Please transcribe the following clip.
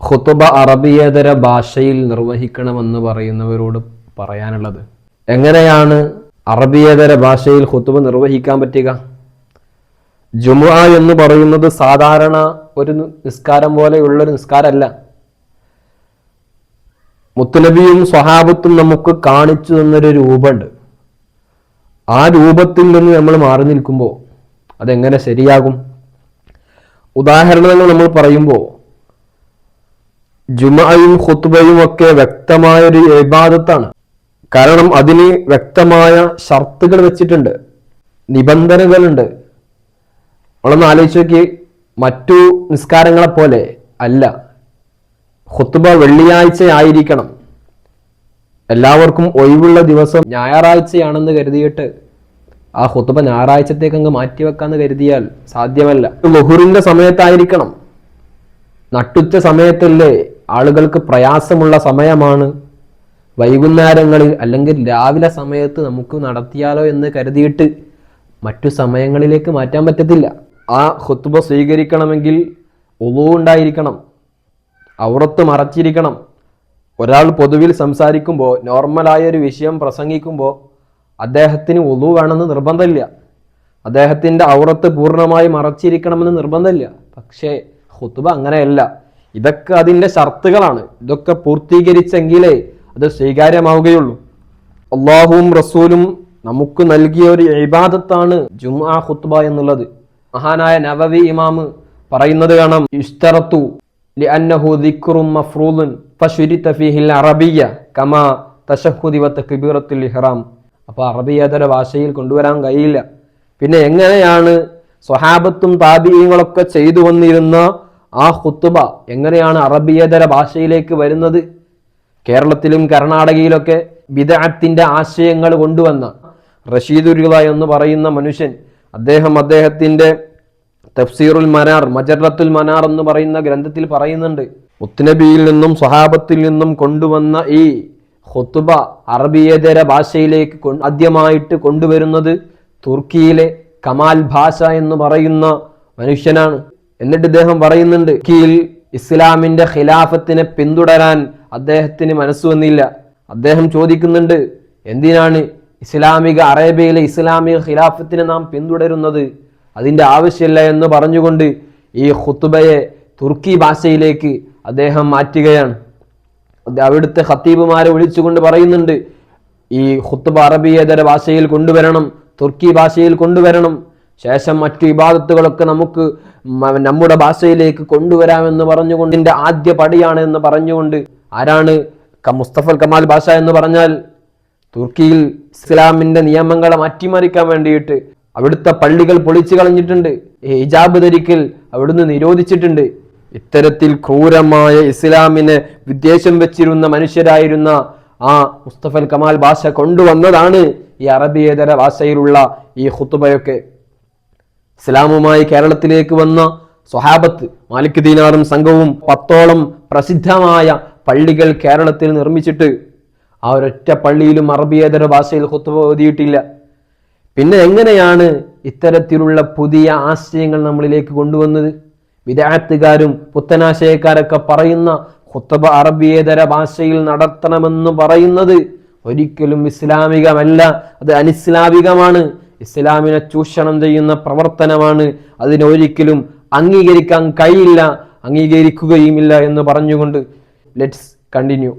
ഖുതുബ അറബിയേതര ഭാഷയിൽ നിർവഹിക്കണമെന്ന് പറയുന്നവരോട് പറയാനുള്ളത്, എങ്ങനെയാണ് അറബിയേതര ഭാഷയിൽ ഖുതുബ നിർവഹിക്കാൻ പറ്റുക? ജുമുഅ എന്ന് പറയുന്നത് സാധാരണ ഒരു നിസ്കാരം പോലെയുള്ളൊരു നിസ്കാരമല്ല. മുത്തുനബിയും സ്വഹാബത്തും നമുക്ക് കാണിച്ചു തന്നൊരു രൂപമുണ്ട്. ആ രൂപത്തിൽ നിന്ന് നമ്മൾ മാറി നിൽക്കുമ്പോൾ അതെങ്ങനെ ശരിയാകും? ഉദാഹരണങ്ങൾ നമ്മൾ പറയുമ്പോൾ ജുമുഅയും ഖുതുബയും ഒക്കെ വ്യക്തമായൊരു ഇബാദത്താണ്. കാരണം അതിന് വ്യക്തമായ ഷർത്തുകൾ വെച്ചിട്ടുണ്ട്, നിബന്ധനകളുണ്ട്. നമ്മളൊന്ന് ആലോചിച്ച് നോക്കി, മറ്റു നിസ്കാരങ്ങളെ പോലെ അല്ല. ഖുതുബ വെള്ളിയാഴ്ച ആയിരിക്കണം, എല്ലാവർക്കും ഒഴിവുള്ള ദിവസം ഞായറാഴ്ചയാണെന്ന് കരുതിയിട്ട് ആ ഖുതുബ ഞായറാഴ്ചത്തേക്ക് അങ്ങ് മാറ്റിവെക്കാന്ന് കരുതിയാൽ സാധ്യമല്ല. ളുഹുറിന്റെ സമയത്തായിരിക്കണം. നട്ടുച്ച സമയത്തല്ലേ ആളുകൾക്ക് പ്രയാസമുള്ള സമയമാണ്. വൈകുന്നേരങ്ങളിൽ അല്ലെങ്കിൽ രാവിലെ സമയത്ത് നമുക്ക് നടത്തിയാലോ എന്ന് കരുതിയിട്ട് മറ്റു സമയങ്ങളിലേക്ക് മാറ്റാൻ പറ്റത്തില്ല. ആ ഖുതുബ സ്വീകരിക്കണമെങ്കിൽ വുളൂ ഉണ്ടായിരിക്കണം, ഔറത്ത് മറച്ചിരിക്കണം. ഒരാൾ പൊതുവിൽ സംസാരിക്കുമ്പോൾ, നോർമലായ ഒരു വിഷയം പ്രസംഗിക്കുമ്പോൾ അദ്ദേഹത്തിന് വുളൂ വേണമെന്ന് നിർബന്ധമില്ല, അദ്ദേഹത്തിൻ്റെ ഔറത്ത് പൂർണ്ണമായി മറച്ചിരിക്കണമെന്ന് നിർബന്ധമില്ല. പക്ഷേ ഖുതുബ അങ്ങനെയല്ല. ഇതൊക്കെ അതിൻ്റെ ഷർത്തുകളാണ്. ഇതൊക്കെ പൂർത്തീകരിച്ചെങ്കിലേ അത് സ്വീകാര്യമാവുകയുള്ളൂ. അല്ലാഹുവും റസൂലും നമുക്ക് നൽകിയ ഒരു ഇബാദത്താണ് ജുമുഅ ഖുതുബ എന്നുള്ളത്. മഹാനായ നവവി ഇമാം പറയുന്നത് കാണാം, ഇഷ്തറത്തു ലിഅന്നഹു ദിക്റുൻ മഫ്റൂദുൻ ഫശുരിത ഫീഹിൽ അറബിയ്യ കമാ തശഹ്ഹുദി വതക്ബീറത്തുൽ ഇഹ്റാം. അപ്പോൾ അറബിയേതര ഭാഷയിൽ കൊണ്ടുവരാൻ കഴിയില്ല. പിന്നെ എങ്ങനെയാണ് സ്വഹാബത്തും താബിഈങ്ങളൊക്കെ ചെയ്തു വന്നിരുന്ന ആ ഖുതുബ എങ്ങനെയാണ് അറബിയേതര ഭാഷയിലേക്ക് വരുന്നത്? കേരളത്തിലും കർണാടകയിലൊക്കെ ബിദ്അത്തിന്റെ ആശയങ്ങൾ കൊണ്ടുവന്ന റഷീദുർ റിള എന്ന് പറയുന്ന മനുഷ്യൻ, അദ്ദേഹത്തിന്റെ തഫ്സീറുൽ മനാർ, മജറത്തുൽ മനാർ എന്ന് പറയുന്ന ഗ്രന്ഥത്തിൽ പറയുന്നുണ്ട്, മുത്തുനബിയിൽ നിന്നും സ്വഹാബത്തിൽ നിന്നും കൊണ്ടുവന്ന ഈ ഖുതുബ അറബിയേതര ഭാഷയിലേക്ക് ആദ്യമായിട്ട് കൊണ്ടുവരുന്നത് തുർക്കിയിലെ കമാൽ ഭാഷ എന്ന് പറയുന്ന മനുഷ്യനാണ്. എന്നിട്ട് ഇദ്ദേഹം പറയുന്നുണ്ട്, തുർക്കിയിൽ ഇസ്ലാമിന്റെ ഖിലാഫത്തിനെ പിന്തുടരാൻ അദ്ദേഹത്തിന് മനസ്സ് വന്നില്ല. അദ്ദേഹം ചോദിക്കുന്നുണ്ട്, എന്തിനാണ് അറേബ്യയിലെ ഇസ്ലാമിക ഖിലാഫത്തിനെ നാം പിന്തുടരുന്നത്? അതിൻ്റെ ആവശ്യമില്ല എന്ന് പറഞ്ഞുകൊണ്ട് ഈ ഖുതുബയെ തുർക്കി ഭാഷയിലേക്ക് അദ്ദേഹം മാറ്റുകയാണ്. അവിടുത്തെ ഖത്തീബുമാരെ വിളിച്ചുകൊണ്ട് പറയുന്നുണ്ട്, ഈ ഖുതുബ അറബിയേതര ഭാഷയിൽ കൊണ്ടുവരണം, തുർക്കി ഭാഷയിൽ കൊണ്ടുവരണം. ശേഷം മറ്റു ഇബാദത്തുകളൊക്കെ നമുക്ക് നമ്മുടെ ഭാഷയിലേക്ക് കൊണ്ടുവരാമെന്ന് പറഞ്ഞുകൊണ്ട് ഇതിൻ്റെ ആദ്യ പടിയാണ് എന്ന് പറഞ്ഞുകൊണ്ട്, ആരാണ് മുസ്തഫൽ കമാൽ ഭാഷ എന്ന് പറഞ്ഞാൽ, തുർക്കിയിൽ ഇസ്ലാമിന്റെ നിയമങ്ങളെ മാറ്റിമറിക്കാൻ വേണ്ടിയിട്ട് അവിടുത്തെ പള്ളികൾ പൊളിച്ചു കളഞ്ഞിട്ടുണ്ട്, ഹിജാബ് ധരിക്കൽ അവിടുന്ന് നിരോധിച്ചിട്ടുണ്ട്. ഇത്തരത്തിൽ ക്രൂരമായ ഇസ്ലാമിനെ വിദ്വേഷം വെച്ചിരുന്ന മനുഷ്യരായിരുന്ന ആ മുസ്തഫൽ കമാൽ ഭാഷ കൊണ്ടുവന്നതാണ് ഈ അറബിയേതര ഭാഷയിലുള്ള ഈ ഖുതുബയൊക്കെ. ഇസ്ലാമുമായി കേരളത്തിലേക്ക് വന്ന സ്വഹാബത്ത് മാലിക് ദീനാറും സംഘവും 10ഓളം പ്രസിദ്ധമായ പള്ളികൾ കേരളത്തിൽ നിർമ്മിച്ചിട്ട് ആ ഒരൊറ്റ പള്ളിയിലും അറബിയേതര ഭാഷയിൽ ഖുതുബ ഓതിയിട്ടില്ല. പിന്നെ എങ്ങനെയാണ് ഇത്തരത്തിലുള്ള പുതിയ ആശയങ്ങൾ നമ്മളിലേക്ക് കൊണ്ടുവന്നത്? ബിദ്അത്തുകാരും പുത്തനാശയക്കാരൊക്കെ പറയുന്ന ഖുതുബ അറബിയേതര ഭാഷയിൽ നടത്തണമെന്ന് പറയുന്നത് ഒരിക്കലും ഇസ്ലാമികമല്ല, അത് അനിസ്ലാമികമാണ്, ഇസ്ലാമിനെ ചൂഷണം ചെയ്യുന്ന പ്രവർത്തനമാണ്, അതിനൊരിക്കലും അംഗീകരിക്കാൻ കഴിയില്ല, അംഗീകരിക്കുകയുമില്ല എന്ന് പറഞ്ഞുകൊണ്ട് ലെറ്റ്സ് കണ്ടിന്യൂ.